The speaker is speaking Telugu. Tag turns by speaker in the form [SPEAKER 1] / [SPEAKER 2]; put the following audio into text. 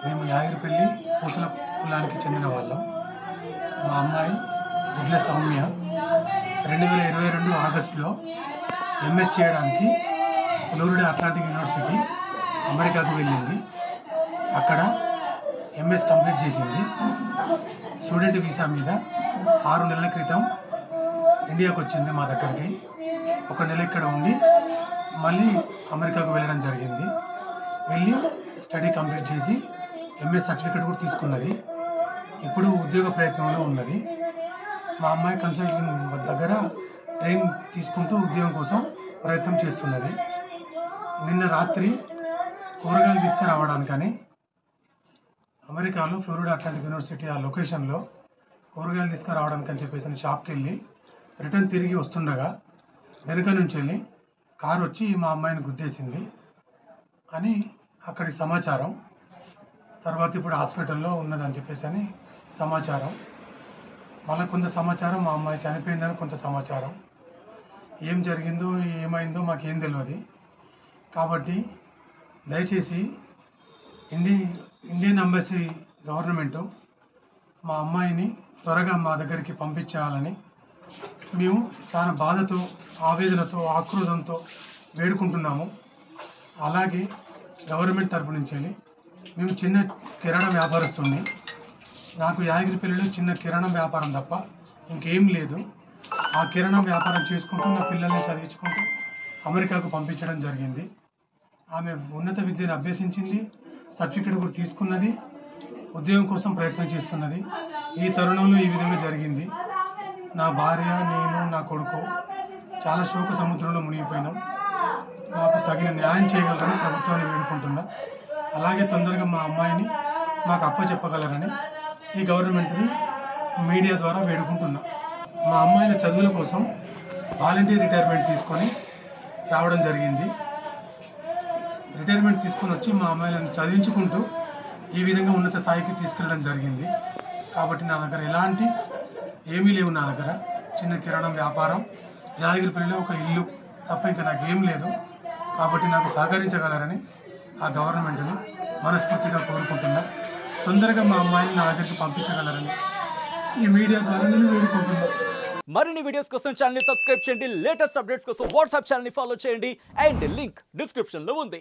[SPEAKER 1] మేము యాగిరిపల్లి పూసల కులానికి చెందిన వాళ్ళం. మా అమ్మాయి గుడ్ల సౌమ్య 2022 ఆగస్టులో ఎంఎస్ చేయడానికి ఫ్లోరిడా అట్లాంటిక్ యూనివర్సిటీ అమెరికాకు వెళ్ళింది. అక్కడ ఎంఎస్ కంప్లీట్ చేసింది. స్టూడెంట్ వీసా మీద 6 నెలల క్రితం ఇండియాకు వచ్చింది మా దగ్గరికి. 1 నెల ఇక్కడ ఉండి మళ్ళీ అమెరికాకు వెళ్ళడం జరిగింది. వెళ్ళి స్టడీ కంప్లీట్ చేసి ఎంఎస్ సర్టిఫికేట్ కూడా తీసుకున్నది. ఇప్పుడు ఉద్యోగ ప్రయత్నంలో ఉన్నది. మా అమ్మాయి కన్సల్టింగ్ దగ్గర ట్రైనింగ్ తీసుకుంటూ ఉద్యోగం కోసం ప్రయత్నం చేస్తున్నది. నిన్న రాత్రి కూరగాయలు తీసుకురావడానికని అమెరికాలో ఫ్లోరిడా అట్లాంటిక్ యూనివర్సిటీ ఆ లొకేషన్లో కూరగాయలు తీసుకురావడానికి అని చెప్పేసి షాప్కి వెళ్ళి రిటర్న్ తిరిగి వస్తుండగా వెనుక నుంచి వెళ్ళి కారు వచ్చి మా అమ్మాయిని గుద్దేసింది అని అక్కడి సమాచారం. తర్వాత ఇప్పుడు హాస్పిటల్లో ఉన్నదని చెప్పేసి అని సమాచారం. మళ్ళీ కొంత సమాచారం మా అమ్మాయి చనిపోయిందని కొంత సమాచారం. ఏం జరిగిందో ఏమైందో మాకేం తెలియదు. కాబట్టి దయచేసి ఇండియన్ ఎంబసీ గవర్నమెంటు మా అమ్మాయిని త్వరగా మా దగ్గరికి పంపించాలని మేము చాలా బాధతో, ఆవేదనతో, ఆక్రోధంతో వేడుకుంటున్నాము. అలాగే గవర్నమెంట్ తరపు నుంచి మేము చిన్న కిరాణా వ్యాపారస్తుని. నాకు యాగిరిపల్లిలో చిన్న కిరాణా వ్యాపారం తప్ప ఇంకేం లేదు. ఆ కిరాణా వ్యాపారం చేసుకుంటూ నా పిల్లల్ని చదివించుకుంటూ అమెరికాకు పంపించడం జరిగింది. ఆమె ఉన్నత విద్యను అభ్యసించింది, సర్టిఫికేట్ కూడా తీసుకున్నది, ఉద్యోగం కోసం ప్రయత్నం చేస్తున్నది. ఈ తరుణంలో ఈ విధంగా జరిగింది. నా భార్య, నేను, నా కొడుకు చాలా శోక సముద్రంలో మునిగిపోయినాం. నాకు తగిన న్యాయం చేయగలరని ప్రభుత్వాన్ని వేడుకుంటున్నా. అలాగే తొందరగా మా అమ్మాయిని మాకు అప్పచెప్పగలరని ఈ గవర్నమెంట్ని మీడియా ద్వారా వేడుకుంటున్నా. మా అమ్మాయిల చదువుల కోసం వాలంటీర్ రిటైర్మెంట్ తీసుకొని రావడం జరిగింది. రిటైర్మెంట్ తీసుకొని వచ్చి మా అమ్మాయిలను చదివించుకుంటూ ఈ విధంగా ఉన్నత స్థాయికి తీసుకెళ్ళడం జరిగింది. కాబట్టి నా దగ్గర ఎలాంటి ఏమీ లేవు. నా దగ్గర చిన్న కిరాణం వ్యాపారం, యాదగిరిపల్లిలో ఒక ఇల్లు తప్ప ఇంకా నాకేం లేదు. కాబట్టి నాకు సహకరించగలరని ఆ గవర్నమెంట్ని మనస్ఫూర్తిగా కోరుకుంటున్నా. తొందరగా మా అమ్మాయిని నా దగ్గరికి పంపించగలరని ఈ మీడియా ద్వారా నేను వేడుకుంటున్నా.
[SPEAKER 2] మరిన్ని వీడియోస్ కోసం ఛానల్ ని సబ్స్క్రైబ్ చేయండి. లేటెస్ట్ అప్డేట్స్ కోసం వాట్సాప్ ఛానల్ ని ఫాలో చేయండి. అండ్ లింక్ డిస్క్రిప్షన్ లో ఉంది.